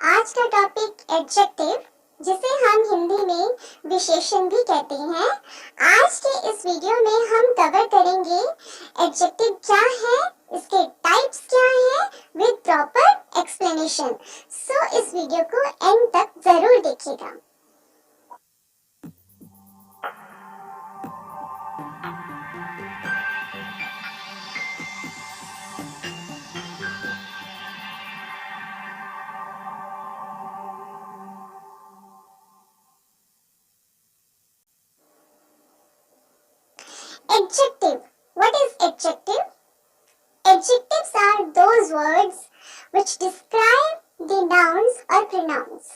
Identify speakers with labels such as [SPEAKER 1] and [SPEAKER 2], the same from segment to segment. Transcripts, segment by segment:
[SPEAKER 1] आज का topic adjective, जिसे हम हिंदी में विशेषण भी कहते हैं। आज के इस वीडियो में हम कवर करेंगे एडजेक्टिव क्या है, इसके टाइप्स क्या है, विद प्रॉपर एक्सप्लेनेशन। सो इस वीडियो को एंड तक जरूर देखिएगा। Adjective. What is adjective? Adjectives are those words which describe the nouns or pronouns.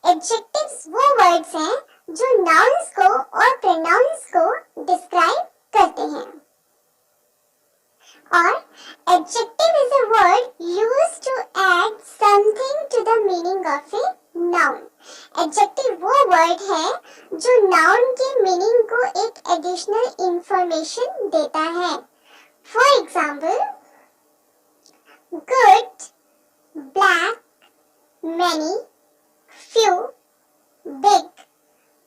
[SPEAKER 1] Adjectives वो words हैं जो nouns को और pronouns को describe करते हैं। और adjective is a word used to add something to the meaning of a noun. Adjective वो word है जो noun के meaning को एक additional information देता है। For example, good, black, many, few, big,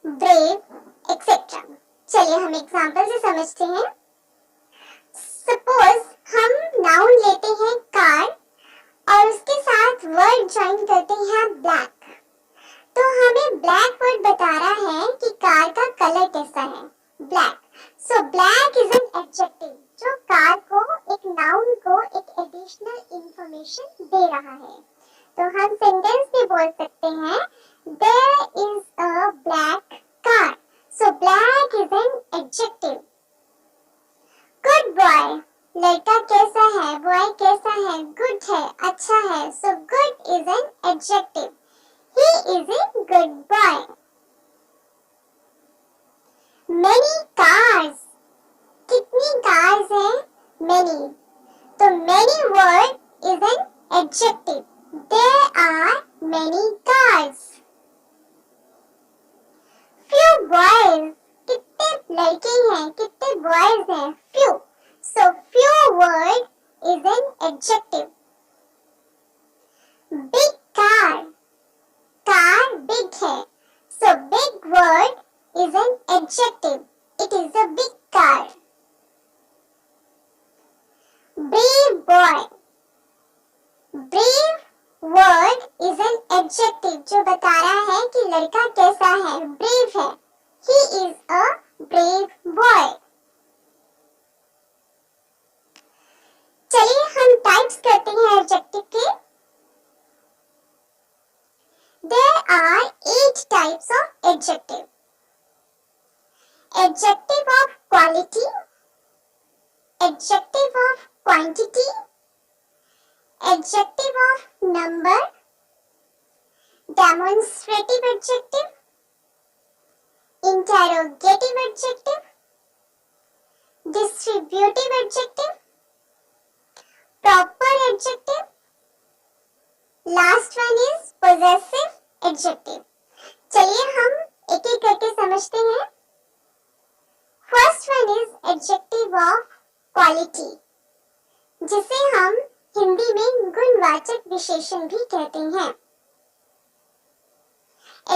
[SPEAKER 1] brave, etc. चलिए हम एग्जाम्पल से समझते हैं। सपोज हम नाउन लेते हैं कार और उसके साथ वर्ड ज्वाइन करते हैं ब्लैक, तो हमें ब्लैक वर्ड बता रहा है कि कार का कलर कैसा है, black. So black is an adjective जो कार को, एक नाउन को एक एडिशनल इंफॉर्मेशन दे रहा है। तो हम सेंटेंस में बोल सकते हैं there is a black car. So black is an adjective. Good boy, लड़का कैसा है, बॉय कैसा है, गुड है, अच्छा है। So good is an adjective. He is a good boy. Many cars, कितनी कार्स हैं, मेनी। तो many word is an adjective. There are many cars. Few boys, कितने लड़के हैं, कितने बॉयज हैं, few. So few word is an adjective. Big car, car big है। So big word is an adjective. It is a big car. Brave boy. Brave word is an adjective जो बता रहा है कि लड़का कैसा है, brave है। He is a brave boy. चलिए हम टाइप्स करते हैं एडजेक्टिव के। There are 8 types of adjective. Adjective of quality, adjective of quantity, adjective of number, demonstrative adjective, interrogative adjective, distributive adjective, proper adjective, last one is possessive adjective. चलिए हम एक एक करके समझते हैं। First one is adjective of quality, जिसे हम हिंदी में गुणवाचक विशेषण भी कहते हैं।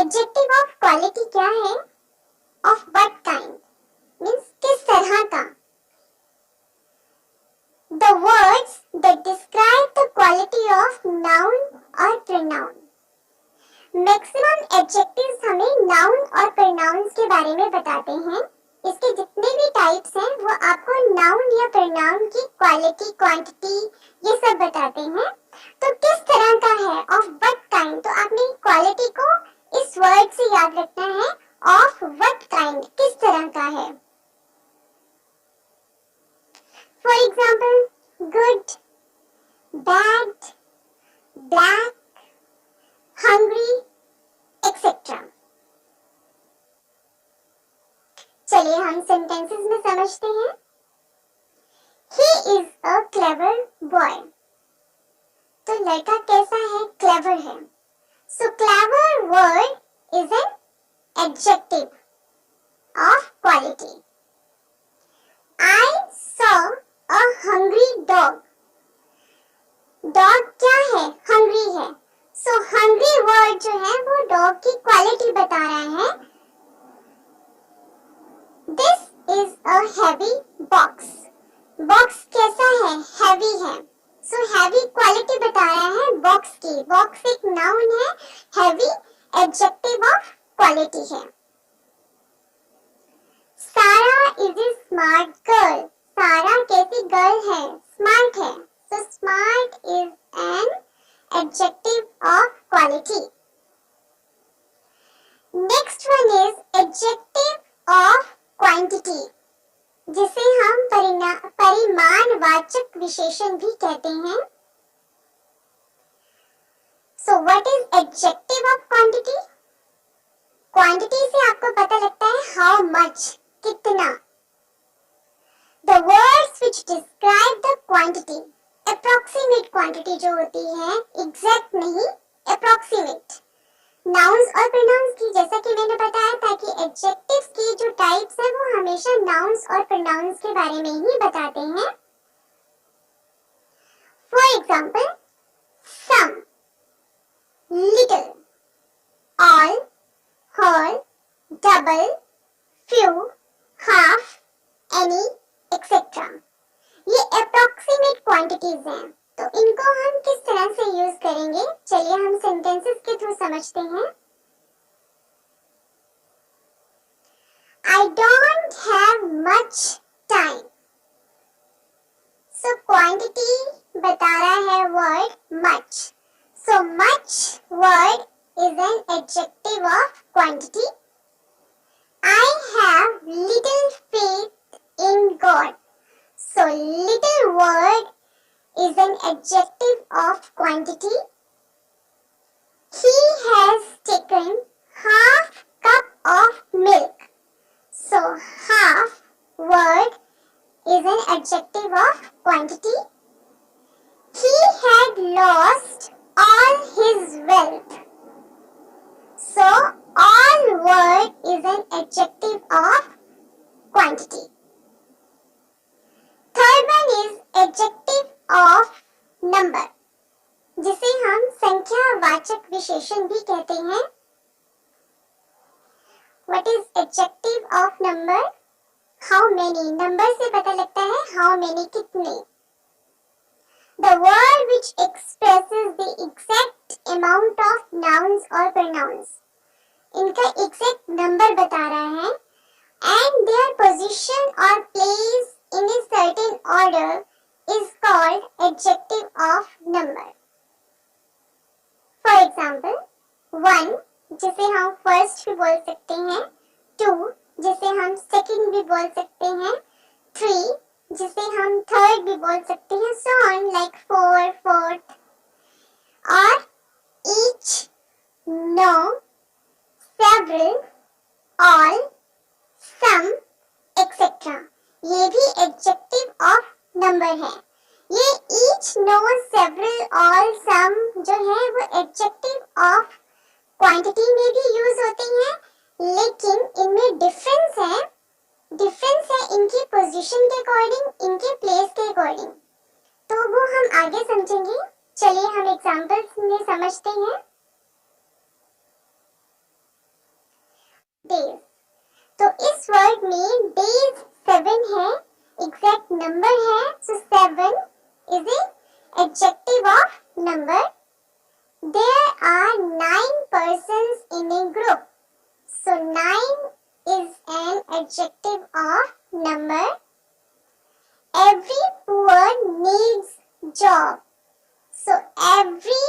[SPEAKER 1] Adjective of quality क्या है? Of what kind? Means किस तरह का? The words that describe the quality of noun or pronoun. Maximum adjectives हमें noun और pronouns के बारे में बताते हैं। इसके जितने भी टाइप्स हैं वो आपको नाउन या प्रोनाउन की क्वालिटी, क्वांटिटी ये सब बताते हैं। तो किस तरह का है, ऑफ व्हाट काइंड, तो आपने क्वालिटी को इस वर्ड से याद रखना है, ऑफ व्हाट काइंड, किस तरह का है। For example good, bad, black, hungry etcetera. चलिए हम सेंटेंसेस में समझते हैं। He is a clever boy. तो लड़का कैसा है, क्लेवर है। So clever word is an adjective of quality. I saw a hungry dog. Dog क्या है, hungry है। So hungry वर्ड जो है वो डॉग की क्वालिटी बता रहा है। This is a heavy box. Box कैसा है? हैवी है। सो हैवी क्वालिटी बता रहा है बॉक्स की। बॉक्स एक नाउन है, हैवी एडजेक्टिव ऑफ क्वालिटी है। सारा इज ए स्मार्ट गर्ल। सारा कैसी गर्ल है? स्मार्ट है। So smart is an adjective of quality. Next one is adjective of quantity, जिसे हम परिमाणवाचक विशेषण भी कहते हैं। So what is adjective of quantity? Quantity से आपको पता लगता है how much, कितना। The words which describe the quantity, approximate quantity जो होती है, exact नहीं, approximate। Nouns और pronouns की, जैसा कि मैंने बताया था कि adjectives की जो types है वो हमेशा nouns और pronouns के बारे में ही बताते हैं। For example, some, little, all, whole, double, few, half, any, etc. ये अप्रोक्सीमेट क्वांटिटीज हैं, तो इनको हम किस तरह से यूज करेंगे, चलिए हम सेंटेंसेस के थ्रू समझते हैं। I don't have much time. So quantity बता रहा है word much. So much word is an adjective of quantity. I have little faith in God. So little word is an adjective of quantity. He has taken half cup of milk. So half word is an adjective of quantity. He had lost all his wealth. So all word is an adjective of quantity. Third one is adjective of number, जिसे हम संख्यावाचक विशेषण भी कहते हैं। What is adjective of number? How many? Number से पता लगता है how many, कितने। The word which expresses the exact amount of nouns or pronouns. इनका exact number बता रहा है and their position or place in a certain order is called adjective of number. For example, 1 जिसे हम first भी बोल सकते हैं, 2 जिसे हम second भी बोल सकते हैं, 3 जिसे हम third भी बोल सकते हैं, so on like 4, fourth, और each, no, several, all, some, etc. ये भी adjective of number है। ये each, no, several, all, some जो है वो adjective of quantity में भी यूज होते हैं, लेकिन इनमें डिफरेंस है इनकी पोजीशन के अकॉर्डिंग, इनके प्लेस के अकॉर्डिंग। तो वो हम आगे समझेंगे। चलिए हम एग्जांपल्स में समझते हैं। डेज, तो इस वर्ड में डेज 7 है, एग्जैक्ट नंबर है, सो 7 is a adjective of number. There are 9 persons in a group, so 9 is an adjective of number. Every poor needs job, so every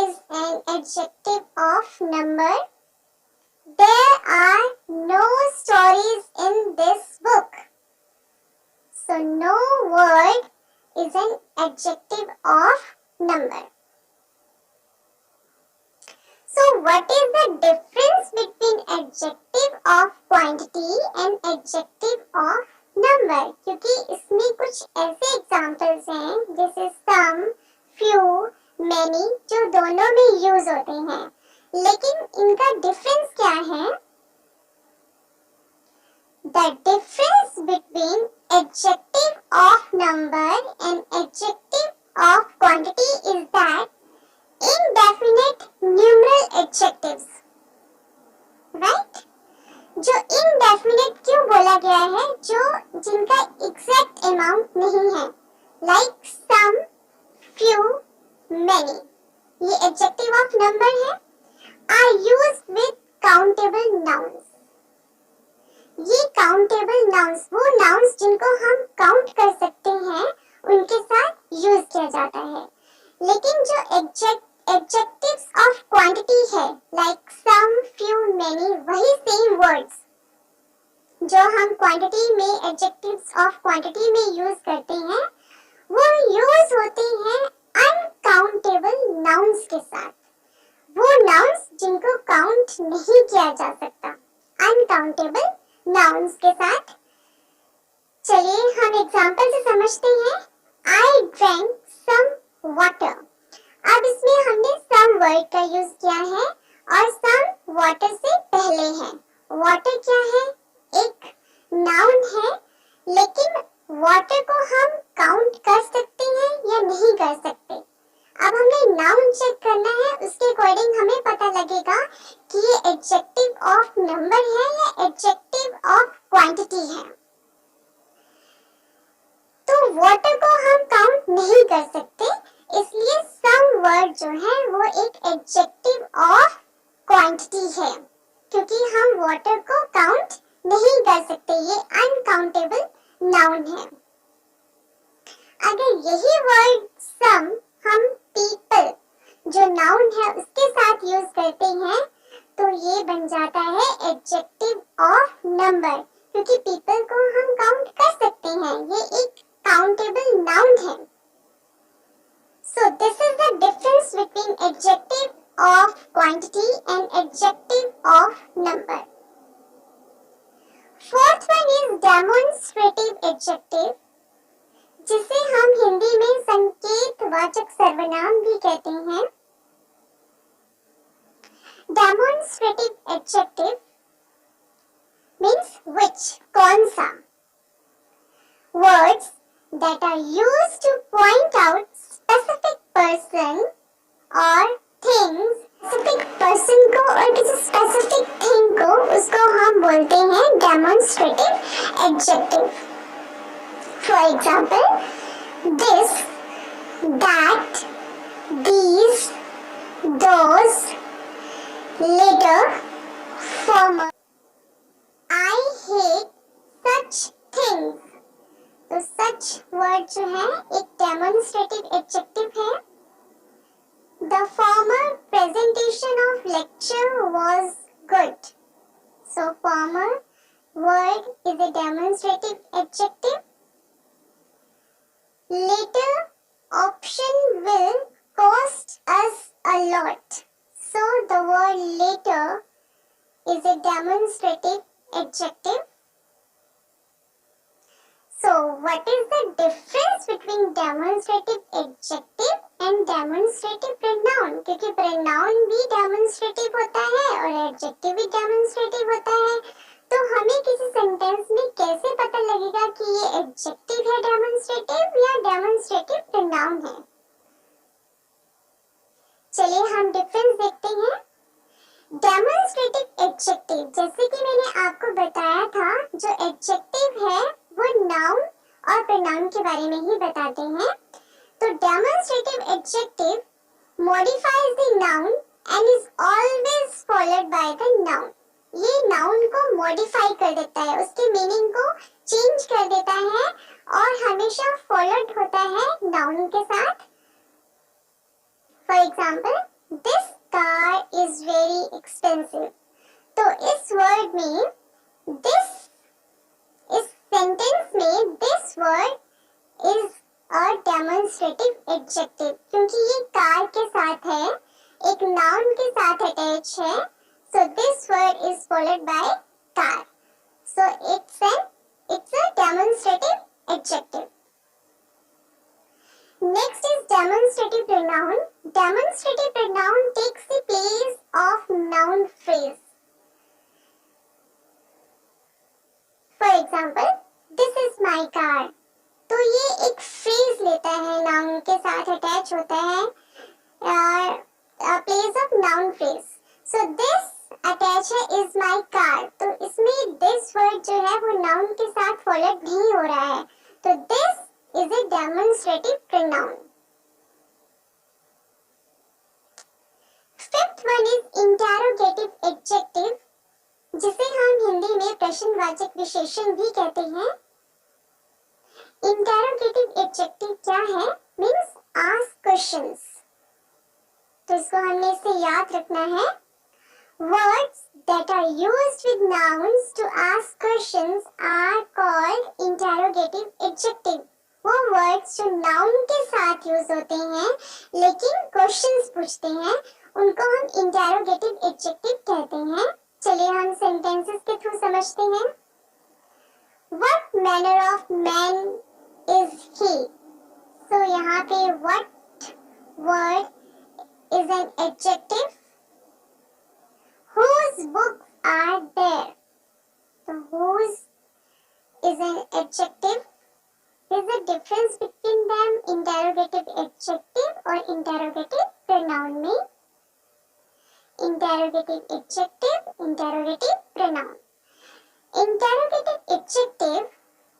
[SPEAKER 1] is an adjective of number. There are no stories in this book, so no word is an adjective of number. So what is the difference between adjective of quantity and adjective of number? क्योंकि इसमें कुछ ऐसे examples हैं जैसे some, few, many जो दोनों में use होते हैं, लेकिन इनका डिफरेंस क्या है? The difference between adjective of number and adjective of quantity is that indefinite numeral जिनका एग्जैक्ट अमाउंट नहीं है, लाइक सम, फ्यू, मेनी, ये एडजेक्टिव ऑफ नंबर है, are used with countable nouns. ये काउंटेबल नाउन्स, वो nouns जिनको हम count कर सकते हैं, उनके साथ यूज किया जाता है। लेकिन जो एडजेक्टिव्स ऑफ क्वांटिटी है, लाइक सम, फ्यू, मेनी, वही सेम वर्ड्स जो हम क्वांटिटी में एडजेक्टिव्स ऑफ क्वांटिटी में यूज करते हैं, वो यूज होते हैं अनकाउंटेबल नाउन्स के साथ। वो नाउन्स जिनको काउंट नहीं किया जा सकता, अनकाउंटेबल नाउन्स के साथ। चलिए हम एग्जांपल से समझते हैं। I drank some water। अब इसमें हमने some वर्ड का यूज किया है और some water से पहले है। water क्या है? एक नाउन है, लेकिन water को हम काउंट कर सकते हैं या नहीं कर सकते। अब हमें नाउन चेक करना है, उसके अकॉर्डिंग हमें पता लगेगा कि ये एडजेक्टिव ऑफ नंबर है या एडजेक्टिव ऑफ क्वांटिटी है। तो वाटर को हम काउंट नहीं कर सकते, इसलिए सम वर्ड जो है वो एक एडजेक्टिव ऑफ क्वांटिटी है, क्योंकि हम वाटर को काउंट नहीं कर सकते, ये अनकाउंटेबल नाउन है। अगर यही वर्ड सम हम पीपल जो नाउन है उसके साथ यूज करते हैं, तो ये बन जाता है एडजेक्टिव ऑफ नंबर, क्योंकि पीपल को हम काउंट कर सकते हैं, ये एक countable noun है। So this is the difference between adjective of quantity and adjective of number. Fourth one is demonstrative adjective, जिसे हम हिंदी में संकेतवाचक सर्वनाम भी कहते हैं। Demonstrative adjective means which, कौन सा। Words that are used to point out specific person or things, specific person को और किसी specific thing को, उसको हम बोलते हैं demonstrative adjective. For example, this, that, these, those, later, former. I hate such things. तो सच वर्ड जो है एक डेमोन्स्ट्रेटिव एडजेक्टिव है। The former presentation of lecture was good. So former word is a demonstrative adjective. Later option will cost us a lot. So the word later is a demonstrative adjective. So what is the difference between demonstrative adjective and demonstrative pronoun? क्योंकि pronoun भी demonstrative होता है और adjective भी demonstrative होता है, तो हमें किसी sentence में कैसे पता लगेगा कि ये adjective है demonstrative या demonstrative pronoun है? चलिए हम difference देखते हैं। Demonstrative adjective, जैसे कि मैंने आपको बताया था, जो adjective है वो noun और pronoun के बारे में ही बताते हैं। तो demonstrative adjective modifies the noun and is always followed by the noun. ये noun को modify कर देता है, उसके meaning को change कर देता है और हमेशा followed होता है noun के साथ। For example, this car is very expensive. तो इस word में this, इस sentence में this word is a demonstrative adjective, क्योंकि ये कार के साथ है, एक noun के साथ attach है, so this word is followed by car, so it's a demonstrative adjective. Next is demonstrative pronoun. Demonstrative pronoun takes the place of noun phrase. For example, this is my car. तो ये एक phrase लेता है, noun के साथ attach होता है, place of noun phrase. So this attach है इज माई कार, तो इसमें दिस वर्ड जो है वो नाउन के साथ फॉलोड नहीं हो रहा है, तो this is a demonstrative pronoun. Fifth one is interrogative adjective, जिसे हम हिंदी में प्रश्नवाचक विशेषण भी कहते हैं। इंटेरोगेटिव एडजेक्टिव क्या है? मीन्स आस्क क्वेश्चंस, तो इसको हमने इसे याद रखना है। Words that are used with nouns to ask questions are called interrogative adjective. वो words जो noun के साथ यूज होते हैं लेकिन questions पूछते हैं, उनको हम interrogative adjective कहते हैं। चलिए हम sentences के थ्रू समझते हैं। What manner of man is he? So यहाँ पे what word is an adjective. Whose books are there? So whose is an adjective. There's a difference between them, interrogative adjective और interrogative pronoun में। Interrogative adjective, interrogative pronoun. Interrogative adjective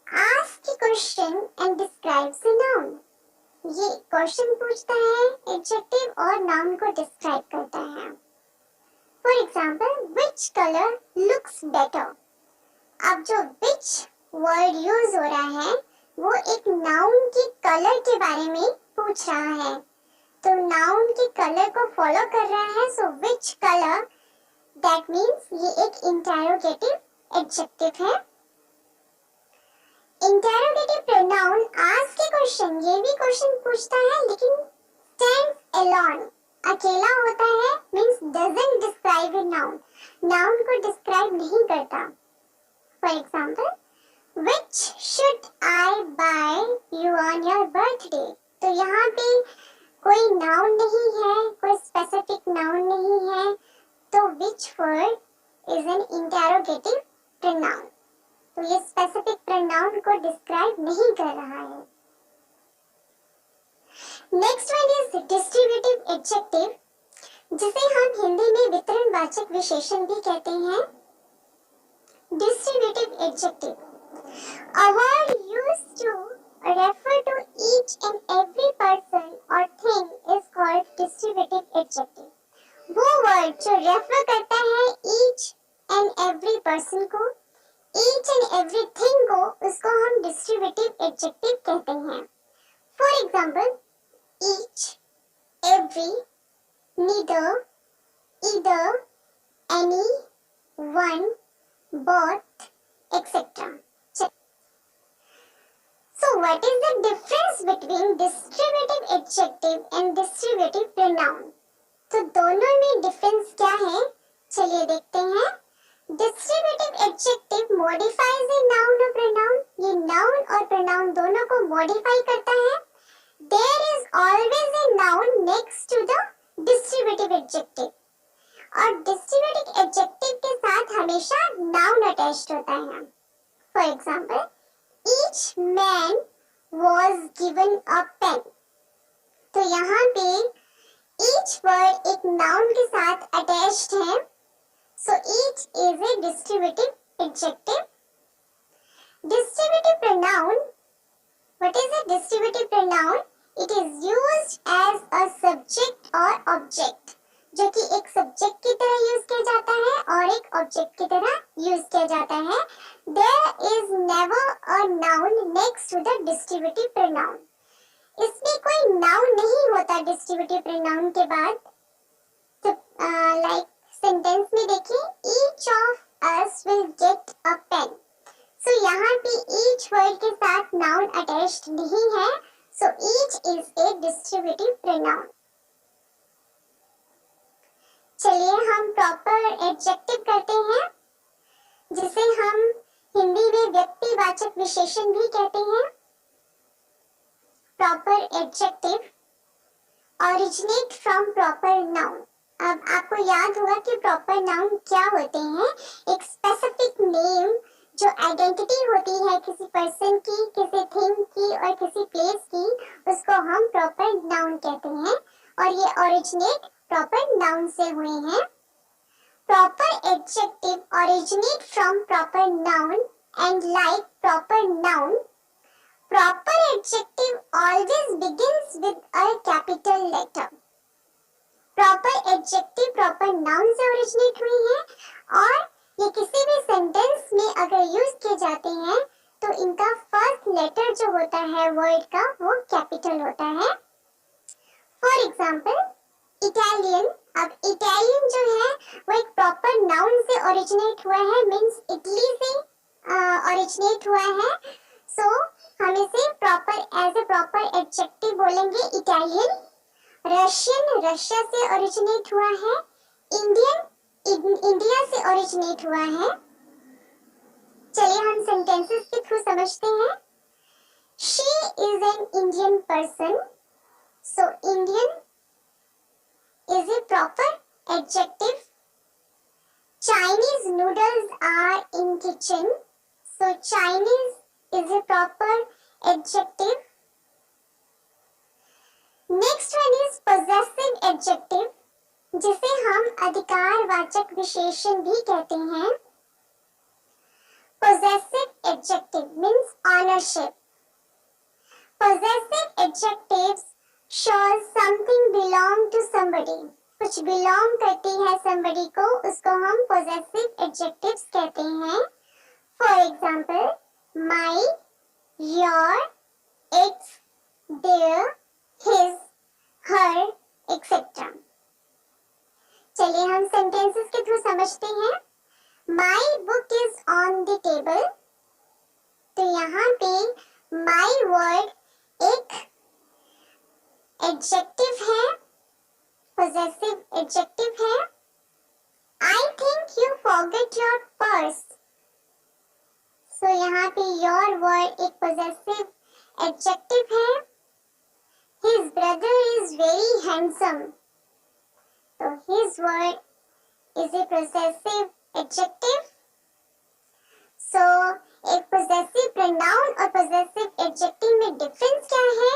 [SPEAKER 1] asks a question and describes a noun. ये question पूछता है adjective और noun को describe करता है। For example, which color looks better? अब जो which word use हो रहा है वो एक noun की color के बारे में पूछ रहा है, तो noun के color को follow कर रहा है, so which color, that means ये एक interrogative adjective है। Interrogative pronoun ask a question, ये भी question पूछता है लेकिन stands alone, अकेला होता है, means doesn't describe a noun, noun को डिस्क्राइब नहीं करता। For example, which should I buy you on your birthday, तो यहाँ पे कोई नाउन नहीं है, कोई स्पेसिफिक नाउन नहीं है, तो which word is N interrogative pronoun, तो ये स्पेसिफिक प्रोनाउन को डिस्क्राइब नहीं कर रहा है। Next one is distributive adjective, जिसे हम हिंदी में वितरणवाचक विशेषण भी कहते हैं। Distributive adjective, a word used to refer to each and every person or thing is called distributive adjective. वो वर्ड जो रेफर करता है each and every person को, each and every thing को, उसको हम डिस्ट्रीब्यूटिव एडजेक्टिव कहते हैं। For example, each, every, neither, either, any, one, both, etc. So what is the difference between distributive adjective and distributive pronoun? तो दोनों में difference क्या है? चलिए देखते हैं। Distributive adjective modifies a noun or pronoun, ये noun और pronoun दोनों को modify करता है। There is always a noun next to the distributive adjective, और distributive adjective के साथ हमेशा noun attached होता है। For example, each man was given a pen, तो यहाँ पे each word एक noun के साथ attached है, so each is a distributive adjective. Distributive pronoun, what is a distributive pronoun? It is used as a subject or object, जो कि एक सब्जेक्ट की तरह यूज किया जाता है और एक ऑब्जेक्ट की तरह यूज किया जाता है। There is never a noun next to the distributive pronoun. इसमें कोई नाउन नहीं होता डिस्ट्रीब्यूटिव प्रोनाउन के बाद। तो लाइक सेंटेंस में देखिए, each of us will get a pen. So यहाँ पे each वर्ड के साथ नाउन अटैच्ड नहीं है, so each is a distributive pronoun. चलिए हम प्रॉपर एडजेक्टिव करते हैं, जिसे हम हिंदी में व्यक्तिवाचक विशेषण भी कहते हैं। Proper adjective originate from proper noun. अब आपको याद होगा कि प्रॉपर नाउन क्या होते हैं। एक स्पेसिफिक नेम जो आइडेंटिटी होती है किसी पर्सन की, किसी थिंग की और किसी प्लेस की, उसको हम प्रॉपर नाउन कहते हैं, और ये ओरिजिनेट प्रॉपर नाउन से हुए हैं। Proper adjective originate from proper noun and like proper noun, proper adjective always begins with a capital letter. Proper adjective proper noun से originate हुई है और ये किसी भी सेंटेंस में अगर यूज किए जाते हैं तो इनका फर्स्ट लेटर जो होता है वर्ड का वो कैपिटल होता है। For example Italian. अब इटालियन जो है वो एक प्रॉपर नाउन से ओरिजिनेट हुआ है, मीन्स इटली से ओरिजिनेट हुआ है। सो हम इसे proper as a proper adjective बोलेंगे इटालियन। रशियन रशिया से ओरिजिनेट हुआ है। इंडियन इंडिया से ओरिजिनेट हुआ है। चलिए हम सेंटेंसेस के थ्रू समझते हैं। She is an Indian person. So Indian is a proper adjective. Chinese noodles are in kitchen. So Chinese is a proper adjective. Next one is possessive adjective, जिसे हम अधिकारवाचक विशेषण भी कहते हैं। Possessive adjective means ownership. Possessive adjectives shows something belong to somebody. कुछ belong करती है somebody को, उसको हम possessive adjectives कहते हैं। For example, my, your, its, their, his, her, etc. चलिए हम sentences के थ्रू समझते हैं। My book is on the table. तो यहाँ पे my word एक adjective है, possessive adjective है। I think you forget your purse. So यहाँ पे your word एक possessive adjective है। His brother is very handsome. तो his word is a possessive adjective. So एक possessive pronoun और possessive adjective में difference क्या है?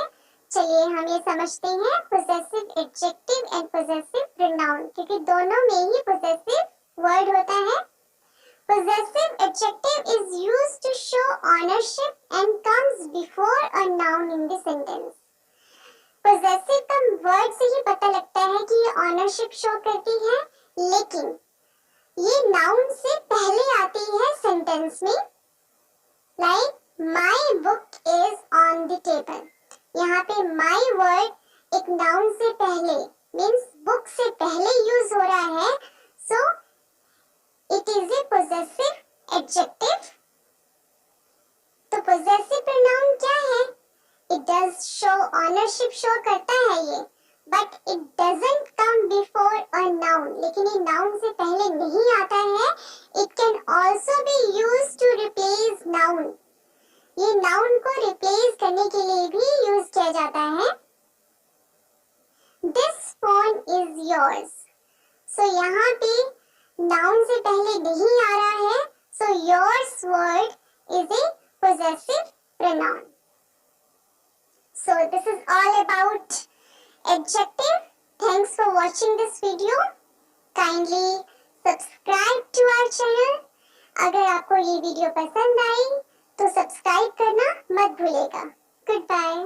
[SPEAKER 1] चलिए हम ये समझते हैं possessive adjective and possessive pronoun, क्योंकि दोनों में ही possessive word होता है। Possessive adjective is used to show ownership and comes before a noun in the sentence. Possessive का word से ही पता लगता है कि ये ownership show करती है, लेकिन ये नाउन से पहले आती है सेंटेंस में। Like my book is on the table. यहाँ पे माई वर्ड एक नाउन से पहले मीन्स बुक से पहले यूज हो रहा है। So it is a possessive adjective. तो पोजेसिव प्रोनाउन क्या है? It does show ownership show करता है ये, but it doesn't come before a noun. लेकिन ये नाउन से पहले नहीं आता है। It can also be use to replace noun. ये नाउन को रिप्लेस करने के लिए भी यूज किया जाता है। This phone is yours. So यहाँ पे नाउन से पहले नहीं आ रहा है। So yours word is a possessive pronoun. So this is all about adjective. Thanks for watching this video. Kindly subscribe to our channel. अगर आपको ये वीडियो पसंद आई तो सब्सक्राइब करना मत भूलिएगा। Goodbye.